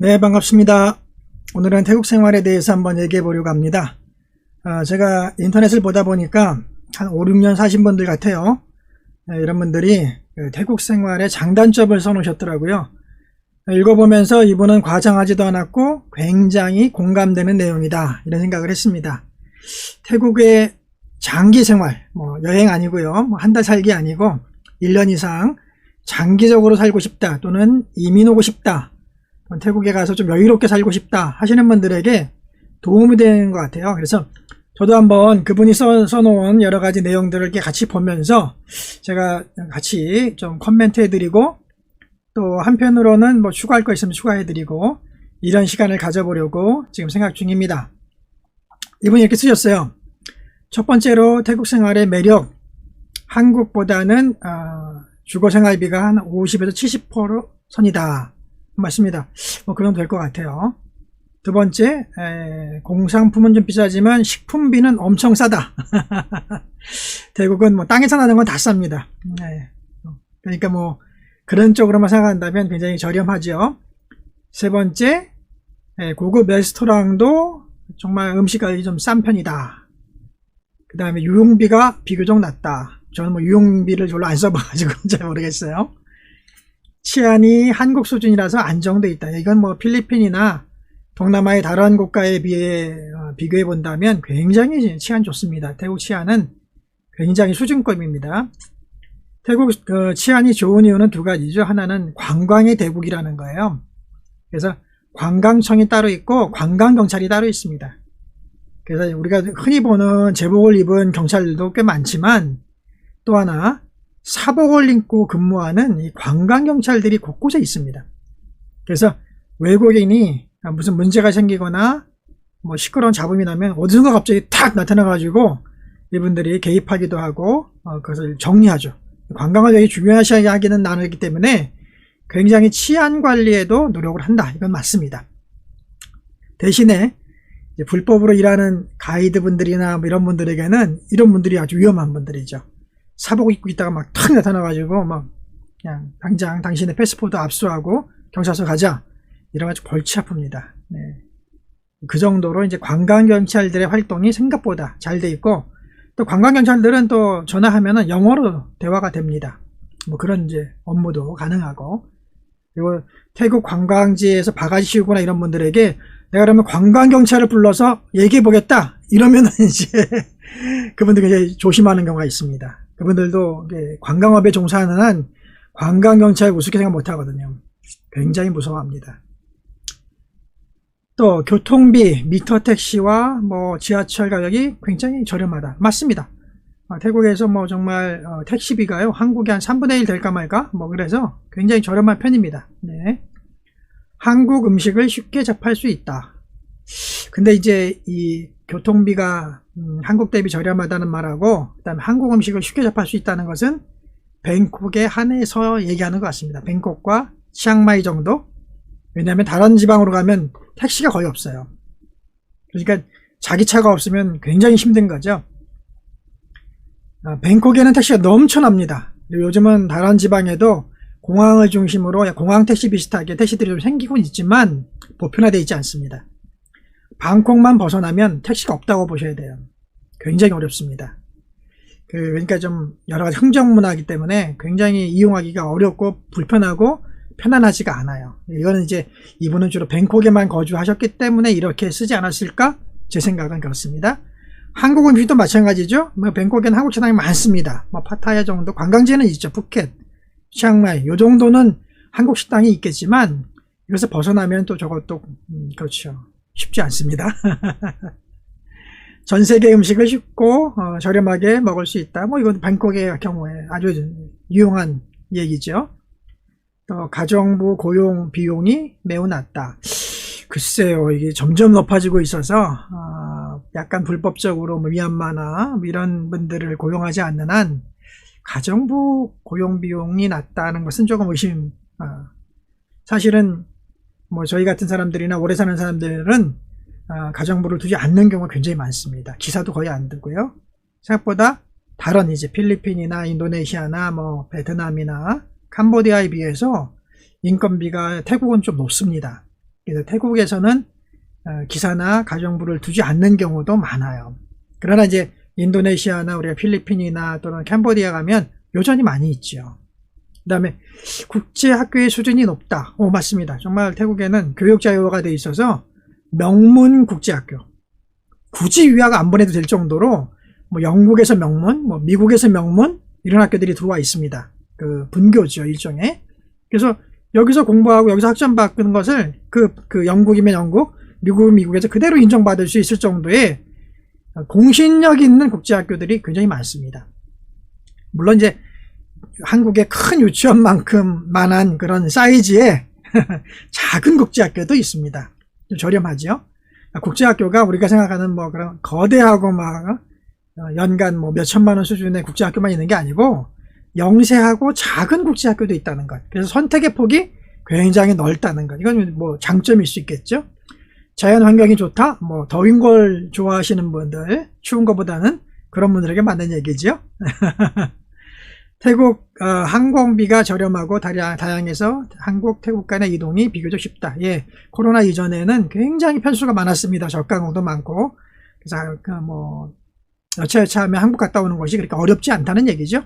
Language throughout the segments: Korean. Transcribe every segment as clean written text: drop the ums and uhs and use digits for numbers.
네, 반갑습니다. 오늘은 태국 생활에 대해서 한번 얘기해 보려고 합니다. 제가 인터넷을 보다 보니까 한 5, 6년 사신 분들 같아요. 이런 분들이 태국 생활의 장단점을 써놓으셨더라고요. 읽어보면서 이분은 과장하지도 않았고 굉장히 공감되는 내용이다, 이런 생각을 했습니다. 태국의 장기 생활, 여행 아니고요, 한 달 살기 아니고 1년 이상 장기적으로 살고 싶다, 또는 이민 오고 싶다, 태국에 가서 좀 여유롭게 살고 싶다 하시는 분들에게 도움이 되는 것 같아요. 그래서 저도 한번 그분이 써놓은 여러 가지 내용들을 이렇게 같이 보면서 제가 같이 좀 코멘트 해드리고, 또 한편으로는 추가할 거 있으면 추가해드리고, 이런 시간을 가져보려고 지금 생각 중입니다. 이분이 이렇게 쓰셨어요. 첫 번째로 태국 생활의 매력, 한국보다는 주거 생활비가 한 50에서 70% 선이다 맞습니다. 그 정도 될 것 같아요. 두 번째, 공산품은 좀 비싸지만 식품비는 엄청 싸다. 태국은 땅에서 나는 건 다 쌉니다. 그러니까 그런 쪽으로만 생각한다면 굉장히 저렴하죠. 세 번째, 고급 레스토랑도 정말 음식이 좀 싼 편이다. 그 다음에 유용비가 비교적 낮다. 저는 유용비를 별로 안 써봐가지고 잘 모르겠어요. 치안이 한국 수준이라서 안정돼 있다. 이건 필리핀이나 동남아의 다른 국가에 비교해 본다면 굉장히 치안 좋습니다. 태국 치안은 굉장히 수준급입니다. 태국 치안이 좋은 이유는 두 가지죠. 하나는 관광의 대국이라는 거예요. 그래서 관광청이 따로 있고 관광경찰이 따로 있습니다. 그래서 우리가 흔히 보는 제복을 입은 경찰들도 꽤 많지만, 또 하나 사복을 입고 근무하는 이 관광경찰들이 곳곳에 있습니다. 그래서 외국인이 무슨 문제가 생기거나 시끄러운 잡음이 나면 어디선가 갑자기 탁 나타나가지고 이분들이 개입하기도 하고 그것을 정리하죠. 관광을 되게 중요하게 하기는 나누기 때문에 굉장히 치안 관리에도 노력을 한다, 이건 맞습니다. 대신에 불법으로 일하는 가이드분들이나 이런 분들에게는 이런 분들이 아주 위험한 분들이죠. 사복 입고 있다가 탁 나타나가지고 그냥 당장 당신의 패스포드 압수하고 경찰서 가자, 이래가지고 골치 아픕니다. 그 정도로 이제 관광경찰들의 활동이 생각보다 잘 돼 있고, 또 관광경찰들은 또 전화하면은 영어로 대화가 됩니다. 그런 이제 업무도 가능하고. 그리고 태국 관광지에서 바가지 씌우거나 이런 분들에게 내가 그러면 관광경찰을 불러서 얘기해 보겠다, 이러면은 이제 그분들 굉장히 조심하는 경우가 있습니다. 그분들도 관광업에 종사하는 한 관광경찰 우습게 생각 못 하거든요. 굉장히 무서워합니다. 또 교통비, 미터 택시와 지하철 가격이 굉장히 저렴하다. 맞습니다. 태국에서 정말 택시비가요, 한국의 한 3분의 1 될까 말까? 그래서 굉장히 저렴한 편입니다. 한국 음식을 쉽게 접할 수 있다. 근데 이제 이 교통비가 한국 대비 저렴하다는 말하고, 그 다음에 한국 음식을 쉽게 접할 수 있다는 것은 뱅콕에 한해서 얘기하는 것 같습니다. 뱅콕과 치앙마이 정도? 왜냐하면 다른 지방으로 가면 택시가 거의 없어요. 그러니까 자기 차가 없으면 굉장히 힘든 거죠. 뱅콕에는 택시가 넘쳐납니다. 요즘은 다른 지방에도 공항을 중심으로 공항 택시 비슷하게 택시들이 좀 생기고 있지만 보편화되어 있지 않습니다. 방콕만 벗어나면 택시가 없다고 보셔야 돼요. 굉장히 어렵습니다. 그러니까 좀 여러 가지 흥정문화이기 때문에 굉장히 이용하기가 어렵고 불편하고 편안하지가 않아요. 이거는 이제 이분은 주로 뱅콕에만 거주하셨기 때문에 이렇게 쓰지 않았을까? 제 생각은 그렇습니다. 한국 음식도 마찬가지죠. 뱅콕에는 한국 식당이 많습니다. 파타야 정도, 관광지에는 있죠. 푸켓, 치앙마이, 요 정도는 한국 식당이 있겠지만, 이것을 벗어나면 또 저것도 그렇죠, 쉽지 않습니다. 전 세계 음식을 쉽고 저렴하게 먹을 수 있다. 이건 뱅콕의 경우에 아주 유용한 얘기죠. 또 가정부 고용 비용이 매우 낮다. 글쎄요, 이게 점점 높아지고 있어서 약간 불법적으로 미얀마나 이런 분들을 고용하지 않는 한 가정부 고용 비용이 낮다는 것은 조금 의심. 사실은 저희 같은 사람들이나 오래 사는 사람들은 가정부를 두지 않는 경우가 굉장히 많습니다. 기사도 거의 안 두고요. 생각보다 다른 이제 필리핀이나 인도네시아나 베트남이나 캄보디아에 비해서 인건비가 태국은 좀 높습니다. 그래서 태국에서는 기사나 가정부를 두지 않는 경우도 많아요. 그러나 이제 인도네시아나 우리가 필리핀이나 또는 캄보디아 가면 여전히 많이 있죠. 그 다음에 국제학교의 수준이 높다. 맞습니다. 정말 태국에는 교육 자유화가 돼 있어서 명문 국제학교, 굳이 유학 안 보내도 될 정도로 뭐 영국에서 명문, 뭐 미국에서 명문 이런 학교들이 들어와 있습니다. 그 분교죠, 일종의. 그래서 여기서 공부하고 여기서 학점 받는 것을 그 영국이면 영국, 미국은 미국에서 그대로 인정받을 수 있을 정도의 공신력 있는 국제학교들이 굉장히 많습니다. 물론 이제 한국의 큰 유치원만큼만한 그런 사이즈의 작은 국제학교도 있습니다. 좀 저렴하죠. 국제학교가 우리가 생각하는 뭐 그런 거대하고 막 연간 뭐 몇천만 원 수준의 국제학교만 있는 게 아니고 영세하고 작은 국제학교도 있다는 것. 그래서 선택의 폭이 굉장히 넓다는 것. 이건 뭐 장점일 수 있겠죠. 자연 환경이 좋다. 뭐 더운 걸 좋아하시는 분들, 추운 것보다는 그런 분들에게 맞는 얘기죠. 태국 항공비가 저렴하고 다양해서 한국 태국 간의 이동이 비교적 쉽다. 예, 코로나 이전에는 굉장히 편수가 많았습니다. 저가항공도 많고. 그래서 뭐 여차여차하면 한국 갔다 오는 것이 그렇게 어렵지 않다는 얘기죠.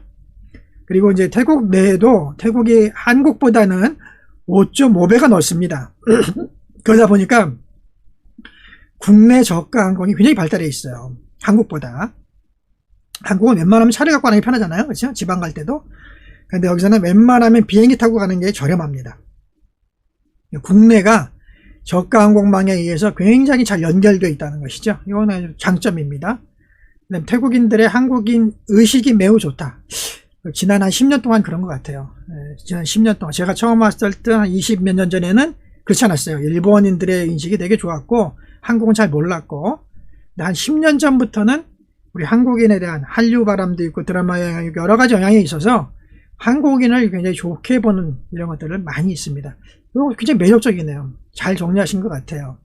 그리고 이제 태국 내에도 태국이 한국보다는 5.5배가 넓습니다. 그러다 보니까 국내 저가 항공이 굉장히 발달해 있어요. 한국보다. 한국은 웬만하면 차를 갖고 가는 게 편하잖아요. 그렇죠? 지방 갈 때도. 근데 여기서는 웬만하면 비행기 타고 가는 게 저렴합니다. 국내가 저가 항공망에 의해서 굉장히 잘 연결되어 있다는 것이죠. 이거는 장점입니다. 그다음에 태국인들의 한국인 의식이 매우 좋다. 지난 한 10년 동안 그런 것 같아요. 지난 10년 동안. 제가 처음 왔을 때 한 20 몇 년 전에는 그렇지 않았어요. 일본인들의 인식이 되게 좋았고 한국은 잘 몰랐고, 근데 한 10년 전부터는 우리 한국인에 대한 한류 바람도 있고 드라마 영향이 여러 가지 영향이 있어서 한국인을 굉장히 좋게 보는 이런 것들을 많이 있습니다. 이거 굉장히 매력적이네요. 잘 정리하신 것 같아요.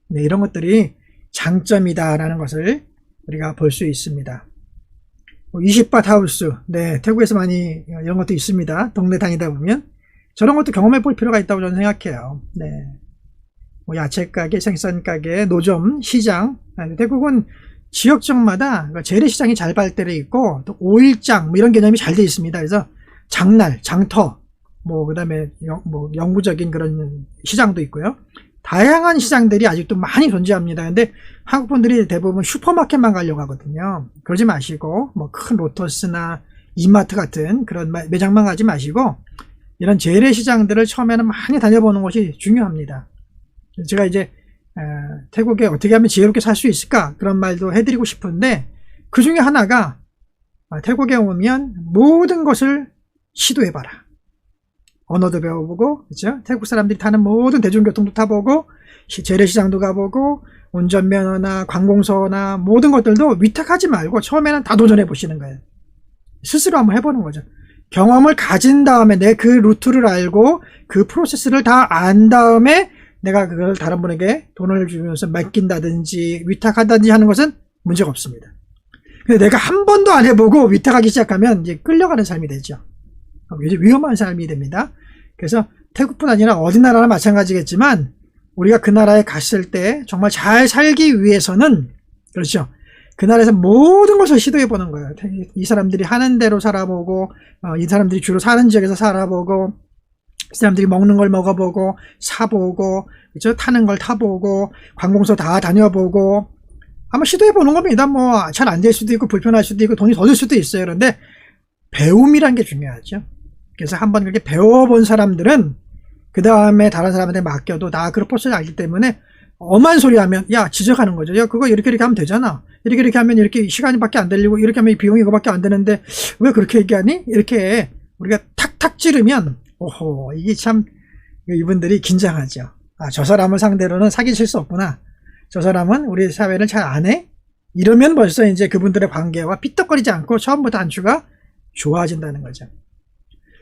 네, 이런 것들이 장점이다라는 것을 우리가 볼 수 있습니다. 20밭 하우스, 네, 태국에서 많이 이런 것도 있습니다. 동네 다니다 보면 저런 것도 경험해 볼 필요가 있다고 저는 생각해요. 네, 뭐 야채 가게, 생선 가게, 노점, 시장. 태국은 지역적마다 재래시장이 잘 발달해 있고 또 5일장 뭐 이런 개념이 잘 돼 있습니다. 그래서 장날, 장터, 뭐 그다음에 뭐 영구적인 그런 시장도 있고요. 다양한 시장들이 아직도 많이 존재합니다. 근데 한국 분들이 대부분 슈퍼마켓만 가려고 하거든요. 그러지 마시고 뭐 큰 로터스나 이마트 같은 그런 매장만 가지 마시고 이런 재래시장들을 처음에는 많이 다녀보는 것이 중요합니다. 제가 이제 태국에 어떻게 하면 지혜롭게 살 수 있을까 그런 말도 해드리고 싶은데 그 중에 하나가 태국에 오면 모든 것을 시도해봐라. 언어도 배워보고, 그렇죠? 태국 사람들이 타는 모든 대중교통도 타보고, 재래시장도 가보고, 운전면허나 관공서나 모든 것들도 위탁하지 말고 처음에는 다 도전해보시는 거예요. 스스로 한번 해보는 거죠. 경험을 가진 다음에 내 그 루트를 알고 그 프로세스를 다 안 다음에 내가 그걸 다른 분에게 돈을 주면서 맡긴다든지 위탁하든지 하는 것은 문제가 없습니다. 근데 내가 한 번도 안 해보고 위탁하기 시작하면 이제 끌려가는 삶이 되죠. 위험한 삶이 됩니다. 그래서 태국뿐 아니라 어디 나라나 마찬가지겠지만 우리가 그 나라에 갔을 때 정말 잘 살기 위해서는 그렇죠. 그 나라에서 모든 것을 시도해 보는 거예요. 이 사람들이 하는 대로 살아보고 이 사람들이 주로 사는 지역에서 살아보고 이 사람들이 먹는 걸 먹어보고 사보고 그렇죠? 타는 걸 타보고 관공서 다 다녀보고 한번 시도해 보는 겁니다. 뭐 잘 안 될 수도 있고 불편할 수도 있고 돈이 더 들 수도 있어요. 그런데 배움이란 게 중요하죠. 그래서 한번 그렇게 배워본 사람들은 그 다음에 다른 사람한테 맡겨도 나 그 프로세스를 알기 때문에 엄한 소리 하면 야 지적하는 거죠. 야 그거 이렇게 하면 되잖아. 이렇게 하면 이렇게 시간이 밖에 안 들리고 이렇게 하면 비용이 이거밖에 안 되는데 왜 그렇게 얘기하니? 이렇게 우리가 탁탁 찌르면 오호 이게 참 이분들이 긴장하죠. 아, 저 사람을 상대로는 사기칠 수 없구나. 저 사람은 우리 사회를 잘 안 해? 이러면 벌써 이제 그분들의 관계와 삐떡거리지 않고 처음부터 안추가 좋아진다는 거죠.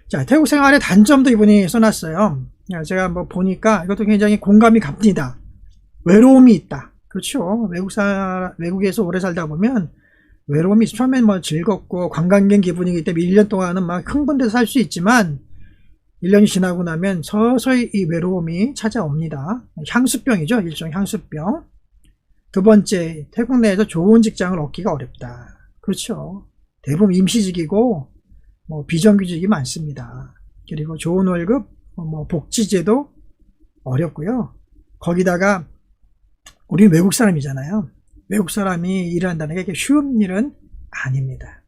자, 태국 생활의 단점도 이분이 써놨어요. 제가 뭐 보니까 이것도 굉장히 공감이 갑니다. 외로움이 있다. 그렇죠. 외국에서 오래 살다 보면 외로움이 처음엔 뭐 즐겁고 관광객 기분이기 때문에 1년 동안은 막 흥분돼서 살 수 있지만 1년이 지나고 나면 서서히 이 외로움이 찾아옵니다. 향수병이죠. 일종의 향수병. 두 번째, 태국 내에서 좋은 직장을 얻기가 어렵다. 그렇죠. 대부분 임시직이고 비정규직이 많습니다. 그리고 좋은 월급, 복지제도 어렵고요. 거기다가 우리는 외국 사람이잖아요. 외국 사람이 일한다는 게 쉬운 일은 아닙니다.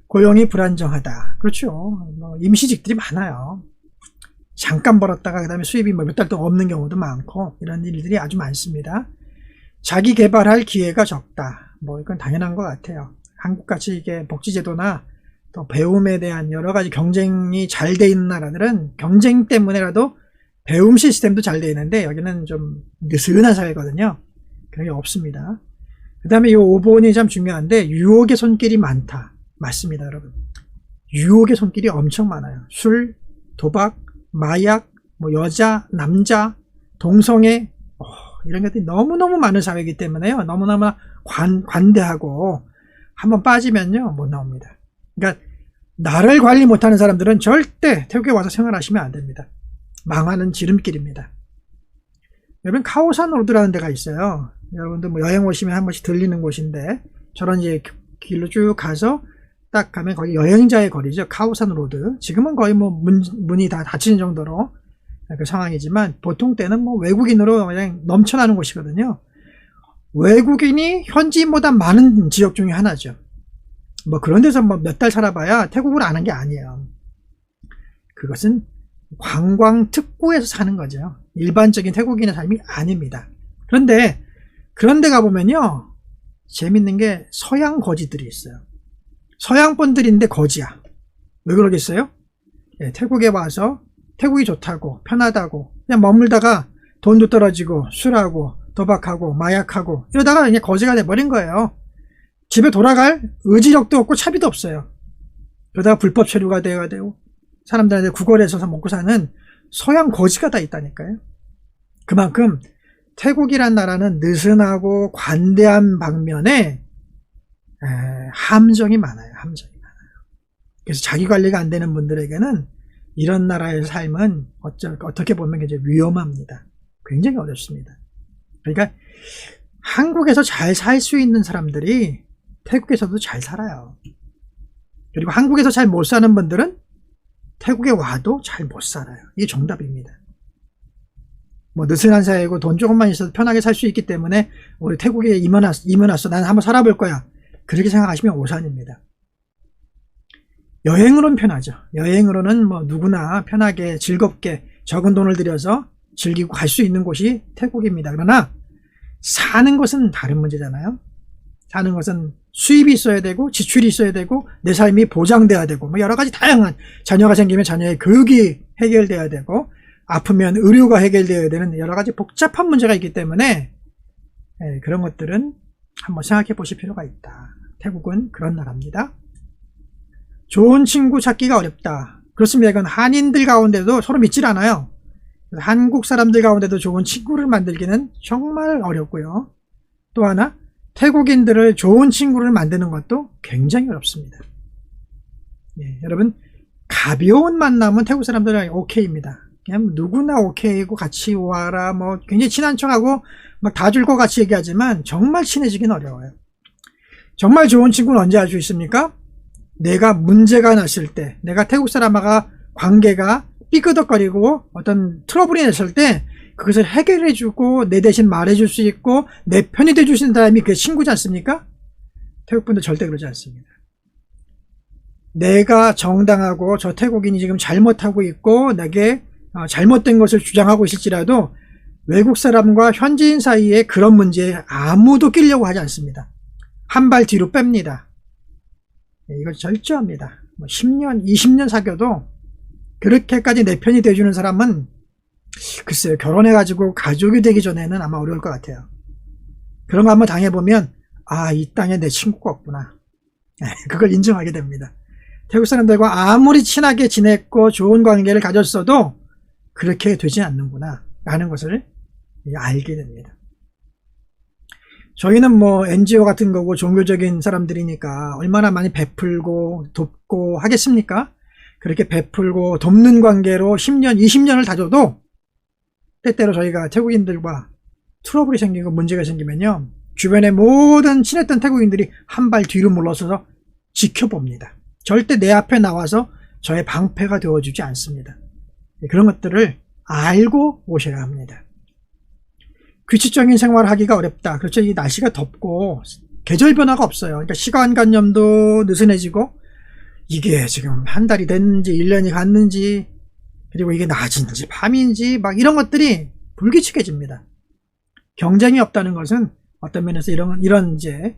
고용이 불안정하다. 그렇죠. 임시직들이 많아요. 잠깐 벌었다가 그 다음에 수입이 몇 달 동안 없는 경우도 많고 이런 일들이 아주 많습니다. 자기 개발할 기회가 적다. 이건 당연한 것 같아요. 한국같이 이게 복지제도나 또 배움에 대한 여러 가지 경쟁이 잘 돼 있는 나라들은 경쟁 때문에라도 배움 시스템도 잘 돼 있는데 여기는 좀 느슨한 사회거든요. 그런 게 없습니다. 그 다음에 이 5번이 참 중요한데 유혹의 손길이 많다. 맞습니다, 여러분. 유혹의 손길이 엄청 많아요. 술, 도박, 마약, 여자, 남자, 동성애 이런 것들이 너무너무 많은 사회이기 때문에요. 너무너무 관대하고 한번 빠지면요 못 나옵니다. 그러니까 나를 관리 못하는 사람들은 절대 태국에 와서 생활하시면 안 됩니다. 망하는 지름길입니다. 여러분 카오산 로드라는 데가 있어요. 여러분들 여행 오시면 한 번씩 들리는 곳인데 저런 이제 길로 쭉 가서 딱 가면 거기 여행자의 거리죠. 카오산 로드. 지금은 거의 문이 다 닫히는 정도로 그 상황이지만 보통 때는 외국인으로 그냥 넘쳐나는 곳이거든요. 외국인이 현지인보다 많은 지역 중에 하나죠. 그런 데서 몇 달 살아봐야 태국을 아는 게 아니에요. 그것은 관광 특구에서 사는 거죠. 일반적인 태국인의 삶이 아닙니다. 그런데 그런 데 가보면요 재밌는 게 서양 거지들이 있어요. 서양 분들인데 거지야. 왜 그러겠어요? 태국에 와서 태국이 좋다고 편하다고 그냥 머물다가 돈도 떨어지고 술하고 도박하고 마약하고 이러다가 그냥 거지가 돼버린 거예요. 집에 돌아갈 의지력도 없고 차비도 없어요. 그러다가 불법 체류가 돼야 되고 사람들한테 구걸에 있어서 먹고 사는 서양 거지가 다 있다니까요. 그만큼 태국이란 나라는 느슨하고 관대한 방면에 함정이 많아요. 함정이 많아요. 그래서 자기 관리가 안 되는 분들에게는 이런 나라의 삶은 어떻게 보면 굉장히 위험합니다. 굉장히 어렵습니다. 그러니까 한국에서 잘 살 수 있는 사람들이 태국에서도 잘 살아요. 그리고 한국에서 잘 못 사는 분들은 태국에 와도 잘 못 살아요. 이게 정답입니다. 느슨한 사회고 돈 조금만 있어도 편하게 살 수 있기 때문에 우리 태국에 이민 왔어. 나는 한번 살아볼 거야. 그렇게 생각하시면 오산입니다. 여행으로는 편하죠. 여행으로는 누구나 편하게 즐겁게 적은 돈을 들여서 즐기고 갈 수 있는 곳이 태국입니다. 그러나 사는 것은 다른 문제잖아요. 사는 것은 수입이 있어야 되고 지출이 있어야 되고 내 삶이 보장돼야 되고 여러 가지 다양한 자녀가 생기면 자녀의 교육이 해결돼야 되고 아프면 의료가 해결돼야 되는 여러 가지 복잡한 문제가 있기 때문에 그런 것들은 한번 생각해 보실 필요가 있다. 태국은 그런 나라입니다. 좋은 친구 찾기가 어렵다. 그렇습니다. 이건 한인들 가운데도 서로 믿질 않아요. 한국 사람들 가운데도 좋은 친구를 만들기는 정말 어렵고요. 또 하나 태국인들을 좋은 친구를 만드는 것도 굉장히 어렵습니다. 여러분 가벼운 만남은 태국 사람들은 오케이입니다. 그냥 누구나 오케이고 같이 와라 굉장히 친한 척하고 다 줄 것 같이 얘기하지만 정말 친해지긴 어려워요. 정말 좋은 친구는 언제 할 수 있습니까? 내가 문제가 났을 때, 내가 태국 사람과 관계가 삐끄덕거리고 어떤 트러블이 났을 때 그것을 해결해주고 내 대신 말해줄 수 있고 내 편이 돼줄 수 있는 사람이 그게 친구지 않습니까? 태국분들 절대 그러지 않습니다. 내가 정당하고 저 태국인이 지금 잘못하고 있고 내게 잘못된 것을 주장하고 있을지라도 외국 사람과 현지인 사이에 그런 문제에 아무도 끼려고 하지 않습니다. 한 발 뒤로 뺍니다. 이거 절저합니다. 10년, 20년 사귀어도 그렇게까지 내 편이 돼주는 사람은 글쎄요, 결혼해가지고 가족이 되기 전에는 아마 어려울 것 같아요. 그런 거 한번 당해보면 이 땅에 내 친구가 없구나. 그걸 인정하게 됩니다. 태국 사람들과 아무리 친하게 지냈고 좋은 관계를 가졌어도 그렇게 되지 않는구나 라는 것을 알게 됩니다. 저희는 NGO 같은 거고 종교적인 사람들이니까 얼마나 많이 베풀고 돕고 하겠습니까? 그렇게 베풀고 돕는 관계로 10년, 20년을 다져도 때때로 저희가 태국인들과 트러블이 생기고 문제가 생기면요, 주변의 모든 친했던 태국인들이 한 발 뒤로 물러서서 지켜봅니다. 절대 내 앞에 나와서 저의 방패가 되어주지 않습니다. 그런 것들을 알고 오셔야 합니다. 규칙적인 생활을 하기가 어렵다. 그렇죠. 이 날씨가 덥고 계절 변화가 없어요. 그러니까 시간관념도 느슨해지고, 이게 지금 한 달이 됐는지 1년이 갔는지, 그리고 이게 낮인지 밤인지 막 이런 것들이 불규칙해집니다. 경쟁이 없다는 것은 어떤 면에서 이런 이제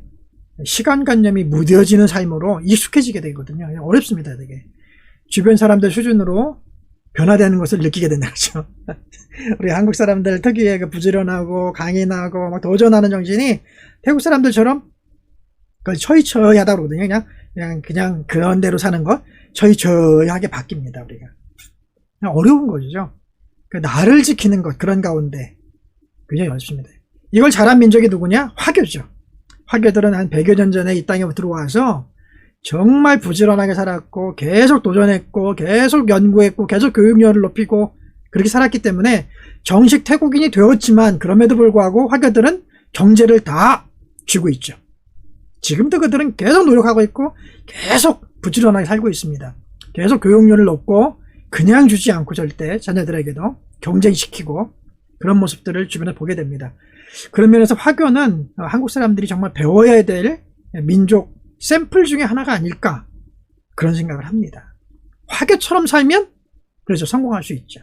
시간관념이 무뎌지는 삶으로 익숙해지게 되거든요. 어렵습니다, 되게. 주변 사람들 수준으로 변화되는 것을 느끼게 된다, 그렇죠? 우리 한국 사람들 특유의 그 부지런하고 강인하고 막 도전하는 정신이 태국 사람들처럼 처이처이하다 그러거든요. 그냥 그런 대로 사는 것, 처이처이하게 바뀝니다, 우리가. 그냥 어려운 거죠. 그 나를 지키는 것, 그런 가운데 굉장히 어렵습니다. 이걸 잘한 민족이 누구냐? 화교죠. 화교들은 한 100여 년 전에 이 땅에 들어와서 정말 부지런하게 살았고, 계속 도전했고, 계속 연구했고, 계속 교육열을 높이고, 그렇게 살았기 때문에 정식 태국인이 되었지만, 그럼에도 불구하고 화교들은 경제를 다 쥐고 있죠. 지금도 그들은 계속 노력하고 있고, 계속 부지런하게 살고 있습니다. 계속 교육열을 높고, 그냥 주지 않고 절대 자녀들에게도 경쟁시키고, 그런 모습들을 주변에 보게 됩니다. 그런 면에서 화교는 한국 사람들이 정말 배워야 될 민족 샘플 중에 하나가 아닐까, 그런 생각을 합니다. 화교처럼 살면 그래서 성공할 수 있죠.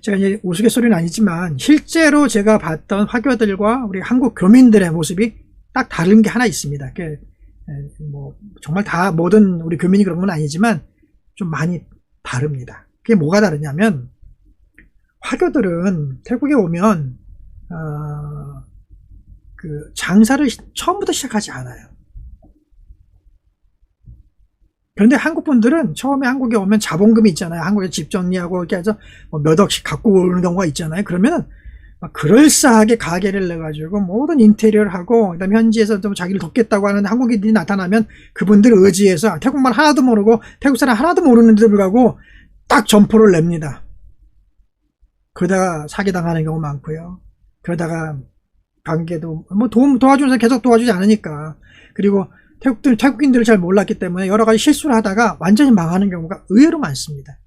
제가 이제 우스갯소리는 아니지만 실제로 제가 봤던 화교들과 우리 한국 교민들의 모습이 딱 다른 게 하나 있습니다. 뭐 정말 다 모든 우리 교민이 그런 건 아니지만 좀 많이 다릅니다. 그게 뭐가 다르냐면, 화교들은 태국에 오면 그 장사를 처음부터 시작하지 않아요. 그런데 한국 분들은 처음에 한국에 오면 자본금이 있잖아요. 한국에 집 정리하고 이렇게 해서 몇 억씩 갖고 오는 경우가 있잖아요. 그러면은 막 그럴싸하게 가게를 내가지고 모든 인테리어를 하고, 그다음에 현지에서 좀 자기를 돕겠다고 하는 한국인들이 나타나면 그분들을 의지해서 태국말 하나도 모르고 태국 사람 하나도 모르는데도 불구하고 딱 점포를 냅니다. 그러다가 사기당하는 경우 많고요. 그러다가 관계도 뭐 도와주면서 계속 도와주지 않으니까, 그리고 태국인들을 잘 몰랐기 때문에 여러 가지 실수를 하다가 완전히 망하는 경우가 의외로 많습니다.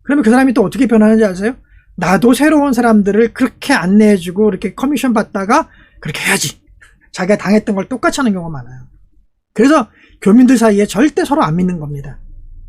그러면 그 사람이 또 어떻게 변하는지 아세요? 나도 새로운 사람들을 그렇게 안내해주고 이렇게 커미션 받다가 그렇게 해야지, 자기가 당했던 걸 똑같이 하는 경우가 많아요. 그래서 교민들 사이에 절대 서로 안 믿는 겁니다.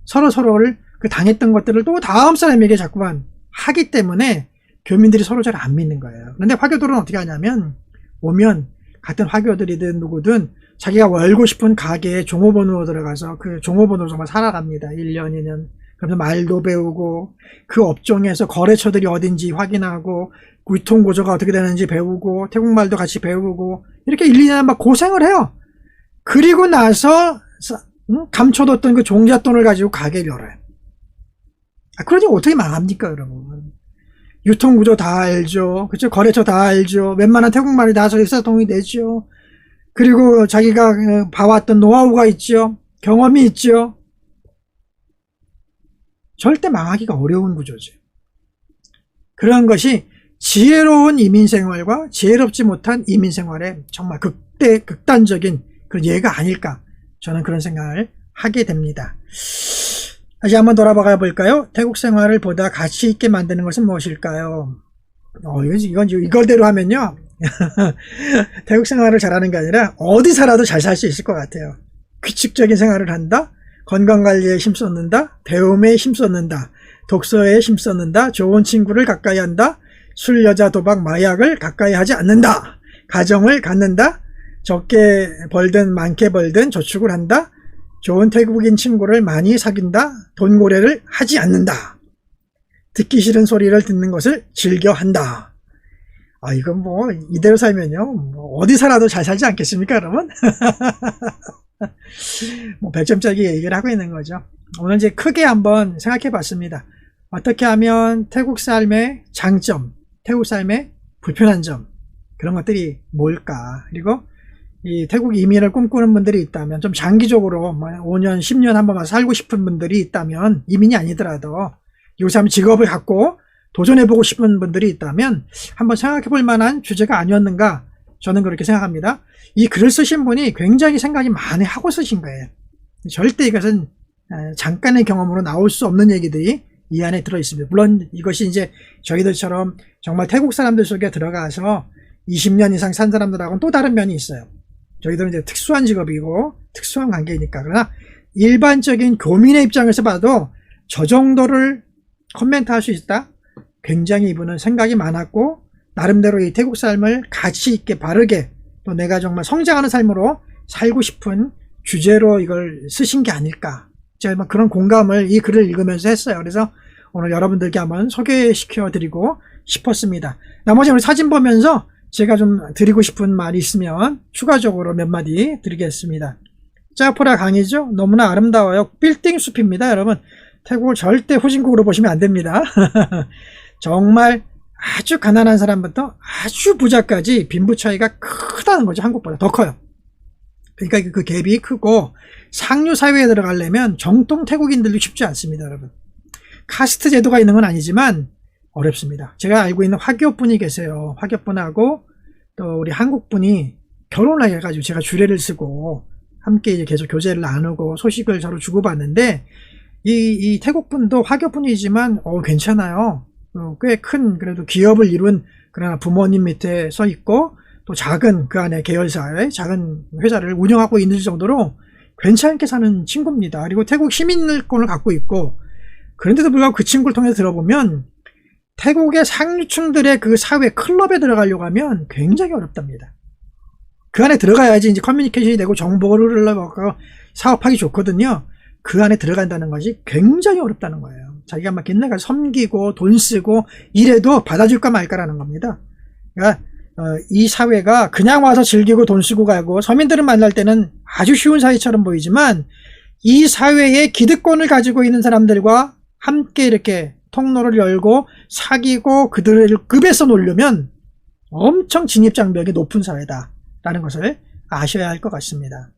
서로를 그 당했던 것들을 또 다음 사람에게 자꾸만 하기 때문에 교민들이 서로 잘 안 믿는 거예요. 그런데 화교들은 어떻게 하냐면, 오면 같은 화교들이든 누구든 자기가 열고 싶은 가게에 종업원으로 들어가서 그 종업원으로 정말 살아갑니다. 1년, 2년. 그러면서 말도 배우고, 그 업종에서 거래처들이 어딘지 확인하고, 유통구조가 어떻게 되는지 배우고, 태국말도 같이 배우고, 이렇게 1, 2년 막 고생을 해요. 그리고 나서 감춰뒀던 그 종잣돈을 가지고 가게를 열어요. 그러니 어떻게 망합니까, 여러분? 유통구조 다 알죠. 그쵸? 거래처 다 알죠. 웬만한 태국말이 다 의사통이 되죠. 그리고 자기가 봐왔던 노하우가 있죠. 경험이 있죠. 절대 망하기가 어려운 구조죠. 그런 것이 지혜로운 이민생활과 지혜롭지 못한 이민생활의 정말 극단적인 그런 예가 아닐까, 저는 그런 생각을 하게 됩니다. 다시 한번 돌아가 볼까요? 태국 생활을 보다 가치 있게 만드는 것은 무엇일까요? 이걸대로 하면요. 태국 생활을 잘하는 게 아니라 어디 살아도 잘 살 수 있을 것 같아요. 규칙적인 생활을 한다. 건강관리에 힘쏟는다. 배움에 힘쏟는다. 독서에 힘쏟는다. 좋은 친구를 가까이 한다. 술, 여자, 도박, 마약을 가까이 하지 않는다. 가정을 갖는다. 적게 벌든 많게 벌든 저축을 한다. 좋은 태국인 친구를 많이 사귄다. 돈고래를 하지 않는다. 듣기 싫은 소리를 듣는 것을 즐겨한다. 이건 뭐 이대로 살면요, 어디 살아도 잘 살지 않겠습니까, 여러분? 뭐 100점짜리 얘기를 하고 있는 거죠. 오늘 이제 크게 한번 생각해 봤습니다. 어떻게 하면 태국 삶의 장점, 태국 삶의 불편한 점, 그런 것들이 뭘까? 그리고 이 태국 이민을 꿈꾸는 분들이 있다면, 좀 장기적으로 뭐 5년, 10년 한번 와서 살고 싶은 분들이 있다면, 이민이 아니더라도 이곳에 한번 직업을 갖고 도전해보고 싶은 분들이 있다면 한번 생각해볼 만한 주제가 아니었는가, 저는 그렇게 생각합니다. 이 글을 쓰신 분이 굉장히 생각이 많이 하고 쓰신 거예요. 절대 이것은 잠깐의 경험으로 나올 수 없는 얘기들이 이 안에 들어있습니다. 물론 이것이 이제 저희들처럼 정말 태국 사람들 속에 들어가서 20년 이상 산 사람들하고는 또 다른 면이 있어요. 저희들은 이제 특수한 직업이고 특수한 관계이니까. 그러나 일반적인 교민의 입장에서 봐도 저 정도를 코멘트할 수 있다? 굉장히 이분은 생각이 많았고 나름대로 이 태국 삶을 가치 있게 바르게, 또 내가 정말 성장하는 삶으로 살고 싶은 주제로 이걸 쓰신 게 아닐까, 제가 그런 공감을 이 글을 읽으면서 했어요. 그래서 오늘 여러분들께 한번 소개시켜 드리고 싶었습니다. 나머지 우리 사진 보면서 제가 좀 드리고 싶은 말이 있으면 추가적으로 몇 마디 드리겠습니다. 짜포라 강이죠? 너무나 아름다워요. 빌딩 숲입니다. 여러분, 태국을 절대 후진국으로 보시면 안 됩니다. 정말 아주 가난한 사람부터 아주 부자까지 빈부 차이가 크다는 거죠. 한국보다 더 커요. 그러니까 그 갭이 크고, 상류 사회에 들어가려면 정통 태국인들도 쉽지 않습니다. 여러분, 카스트 제도가 있는 건 아니지만 어렵습니다. 제가 알고 있는 화교분이 계세요. 화교분하고 또 우리 한국분이 결혼을 해가지고 제가 주례를 쓰고 함께 이제 계속 교제를 나누고 소식을 서로 주고받는데, 이 태국분도 화교분이지만 괜찮아요. 꽤 큰 그래도 기업을 이룬, 그러나 부모님 밑에 서 있고 또 작은 그 안에 계열사의 작은 회사를 운영하고 있는 정도로 괜찮게 사는 친구입니다. 그리고 태국 시민권을 갖고 있고, 그런데도 불구하고 그 친구를 통해서 들어보면 태국의 상류층들의 그 사회 클럽에 들어가려고 하면 굉장히 어렵답니다. 그 안에 들어가야지 이제 커뮤니케이션이 되고 정보를 흘러가고 사업하기 좋거든요. 그 안에 들어간다는 것이 굉장히 어렵다는 거예요. 자기가 막 옛날에 섬기고 돈 쓰고 이래도 받아줄까 말까라는 겁니다. 그러니까 이 사회가 그냥 와서 즐기고 돈 쓰고 가고, 서민들을 만날 때는 아주 쉬운 사회처럼 보이지만 이 사회의 기득권을 가지고 있는 사람들과 함께 이렇게 통로를 열고 사귀고 그들을 급에서 놀려면 엄청 진입장벽이 높은 사회다라는 것을 아셔야 할 것 같습니다.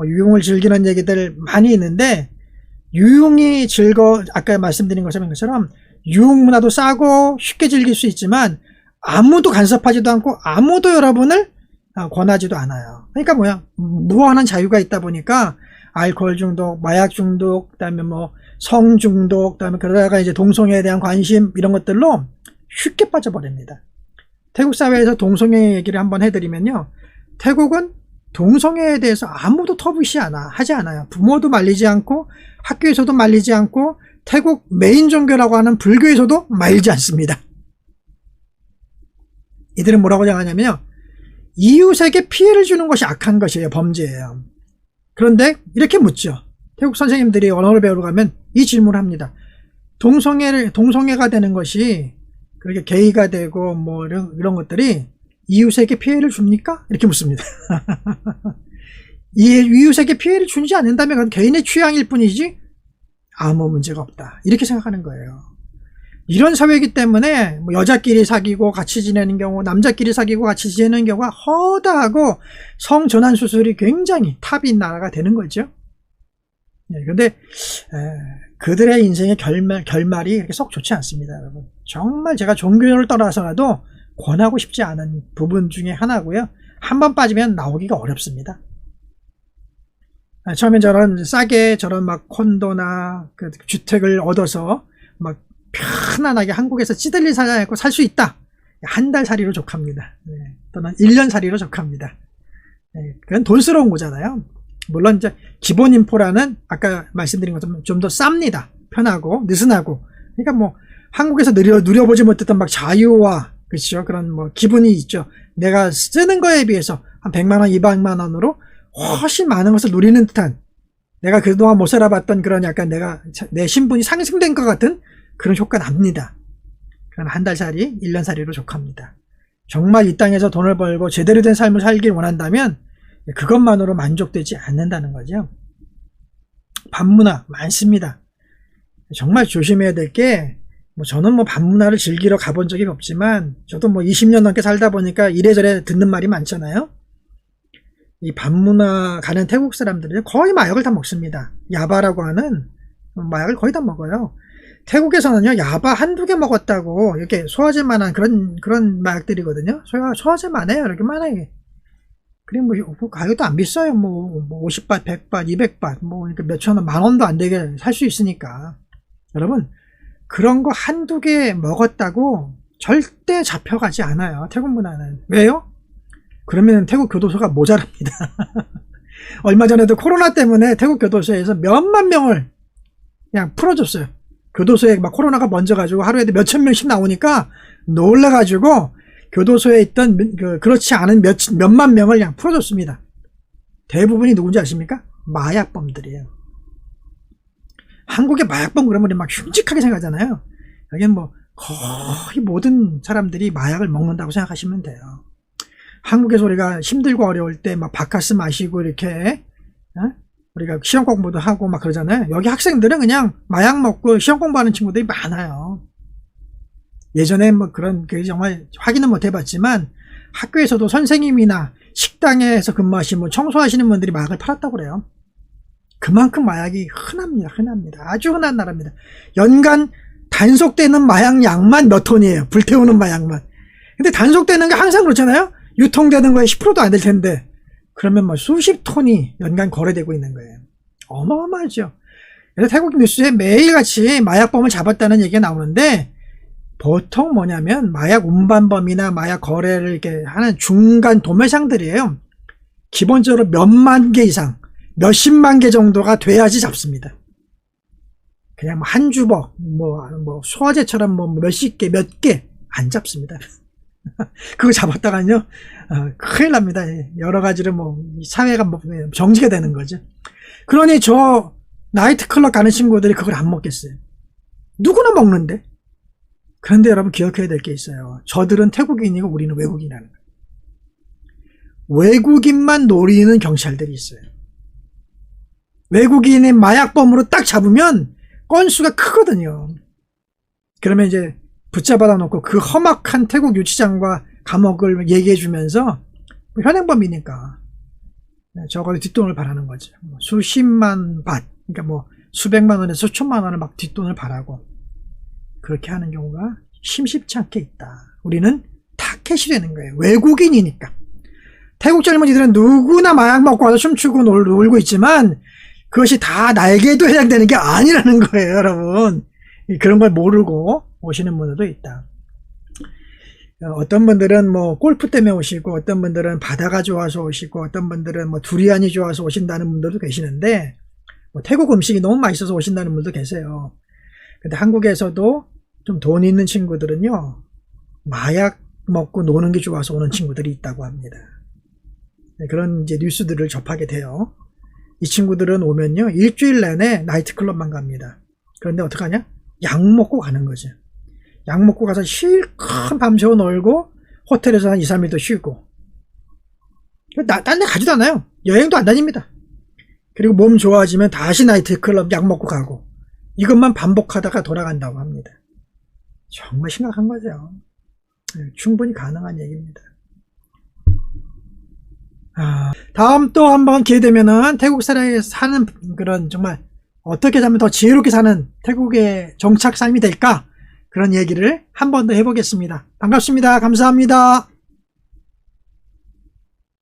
유흥을 즐기는 얘기들 많이 있는데, 유흥이 아까 말씀드린 것처럼 유흥 문화도 싸고 쉽게 즐길 수 있지만 아무도 간섭하지도 않고 아무도 여러분을 권하지도 않아요. 그러니까 무한한 자유가 있다 보니까 알코올 중독, 마약 중독, 그다음에 성 중독, 그다음에 그러다가 이제 동성애에 대한 관심, 이런 것들로 쉽게 빠져버립니다. 태국 사회에서 동성애 얘기를 한번 해드리면요, 태국은 동성애에 대해서 아무도 하지 않아요. 부모도 말리지 않고 학교에서도 말리지 않고 태국 메인 종교라고 하는 불교에서도 말리지 않습니다. 이들은 뭐라고 생각하냐면요, 이웃에게 피해를 주는 것이 악한 것이에요. 범죄예요. 그런데 이렇게 묻죠. 태국 선생님들이 언어를 배우러 가면 이 질문을 합니다. 동성애가 되는 것이, 그렇게 게이가 되고 이런 것들이 이웃에게 피해를 줍니까? 이렇게 묻습니다. 이웃에게 피해를 주지 않는다면 그건 개인의 취향일 뿐이지 아무 문제가 없다, 이렇게 생각하는 거예요. 이런 사회이기 때문에 여자끼리 사귀고 같이 지내는 경우, 남자끼리 사귀고 같이 지내는 경우가 허다하고 성전환 수술이 굉장히 탑인 나라가 되는 거죠. 그런데 그들의 인생의 결말이 그렇게 썩 좋지 않습니다. 여러분, 정말 제가 종교를 떠나서라도 권하고 싶지 않은 부분 중에 하나고요. 한번 빠지면 나오기가 어렵습니다. 처음에 싸게 콘도나 그 주택을 얻어서 편안하게 한국에서 찌들릴 살지 않고 살 수 있다. 한 달 살이로 족합니다. 또는 1년 살이로 족합니다. 그건 돈스러운 거잖아요. 물론 이제 기본 인포라는 아까 말씀드린 것처럼 좀 더 쌉니다. 편하고 느슨하고. 그러니까 한국에서 누려보지 못했던 자유와, 그렇죠, 그런 기분이 있죠. 내가 쓰는 거에 비해서 한 100만원, 200만원으로 훨씬 많은 것을 누리는 듯한, 내가 그동안 못 살아봤던 그런 약간 내 신분이 상승된 것 같은 그런 효과가 납니다. 그건 한 달 살이, 1년 살이로 족합니다. 정말 이 땅에서 돈을 벌고 제대로 된 삶을 살길 원한다면 그것만으로 만족되지 않는다는 거죠. 반문화 많습니다. 정말 조심해야 될 게, 저는 반문화를 즐기러 가본 적이 없지만, 저도 20년 넘게 살다 보니까 이래저래 듣는 말이 많잖아요. 이 반문화 가는 태국 사람들이 거의 마약을 다 먹습니다. 야바라고 하는 마약을 거의 다 먹어요. 태국에서는요, 야바 한두 개 먹었다고 이렇게 소화제만한 그런 마약들이거든요. 소화제만해요. 이렇게 만하게. 그리고 뭐 가격도 안 비싸요. 뭐 50바, 100바, 200바, 뭐 그러니까 몇천 원, 만 원도 안 되게 살 수 있으니까. 여러분, 그런 거 한두 개 먹었다고 절대 잡혀가지 않아요. 태국 문화는. 왜요? 그러면 태국 교도소가 모자랍니다. 얼마 전에도 코로나 때문에 태국 교도소에서 몇만 명을 그냥 풀어줬어요. 교도소에 막 코로나가 번져가지고 하루에 몇천 명씩 나오니까 놀라가지고 교도소에 있던 그렇지 않은 몇만 명을 그냥 풀어줬습니다. 대부분이 누군지 아십니까? 마약범들이에요. 한국의 마약범 그러면 우리 막 흉측하게 생각하잖아요. 여기는 뭐 거의 모든 사람들이 마약을 먹는다고 생각하시면 돼요. 한국에서 우리가 힘들고 어려울 때 막 바카스 마시고 이렇게 우리가 시험 공부도 하고 막 그러잖아요. 여기 학생들은 그냥 마약 먹고 시험 공부하는 친구들이 많아요. 예전에 뭐 그런 게 정말 확인은 못 해봤지만 학교에서도 선생님이나 식당에서 근무하시는 청소하시는 분들이 마약을 팔았다고 그래요. 그만큼 마약이 흔합니다. 아주 흔한 나라입니다. 연간 단속되는 마약 양만 몇 톤이에요. 불태우는 마약만. 근데 단속되는 게 항상 그렇잖아요. 유통되는 거에 10%도 안 될 텐데 그러면 뭐 수십 톤이 연간 거래되고 있는 거예요. 어마어마하죠. 그래서 태국 뉴스에 매일같이 마약범을 잡았다는 얘기가 나오는데 보통 뭐냐면 마약 운반범이나 마약 거래를 이렇게 하는 중간 도매상들이에요. 기본적으로 몇만 개 이상, 몇십만 개 정도가 돼야지 잡습니다. 그냥 한 주먹, 뭐 소화제처럼 뭐 몇십 개, 몇 개 안 잡습니다. 그거 잡았다가요, 큰일 납니다. 여러 가지로 뭐 사회가 뭐 정지가 되는 거죠. 그러니 저 나이트클럽 가는 친구들이 그걸 안 먹겠어요. 누구나 먹는데. 그런데 여러분 기억해야 될 게 있어요. 저들은 태국인이고 우리는 외국인이라는 거예요. 외국인만 노리는 경찰들이 있어요. 외국인의 마약범으로 딱 잡으면 건수가 크거든요. 그러면 이제 붙잡아다 놓고 그 험악한 태국 유치장과 감옥을 얘기해 주면서 현행범이니까 저거를 뒷돈을 바라는 거죠. 수십만 밭, 그러니까 뭐 수백만 원에서 수천만 원을 막 뒷돈을 바라고 그렇게 하는 경우가 심심치 않게 있다. 우리는 타켓이 되는 거예요. 외국인이니까. 태국 젊은이들은 누구나 마약 먹고 와서 춤추고 놀고 있지만 그것이 다 나에게도 해당되는 게 아니라는 거예요, 여러분. 그런 걸 모르고 오시는 분들도 있다. 어떤 분들은 뭐 골프 때문에 오시고, 어떤 분들은 바다가 좋아서 오시고, 어떤 분들은 뭐 두리안이 좋아서 오신다는 분들도 계시는데, 뭐 태국 음식이 너무 맛있어서 오신다는 분도 계세요. 근데 한국에서도 좀 돈 있는 친구들은요, 마약 먹고 노는 게 좋아서 오는 친구들이 있다고 합니다. 그런 이제 뉴스들을 접하게 돼요. 이 친구들은 오면요, 일주일 내내 나이트클럽만 갑니다. 그런데 어떡하냐? 약 먹고 가는 거죠. 약 먹고 가서 실컷 밤새워 놀고 호텔에서 한 2, 3일 더 쉬고 딴 데 가지도 않아요. 여행도 안 다닙니다. 그리고 몸 좋아지면 다시 나이트클럽 약 먹고 가고 이것만 반복하다가 돌아간다고 합니다. 정말 심각한 거죠. 충분히 가능한 얘기입니다. 다음 또 한번 기회 되면은 태국 사람이 사는 그런 정말 어떻게 하면 더 지혜롭게 사는 태국의 정착 삶이 될까? 그런 얘기를 한 번 더 해보겠습니다. 반갑습니다. 감사합니다.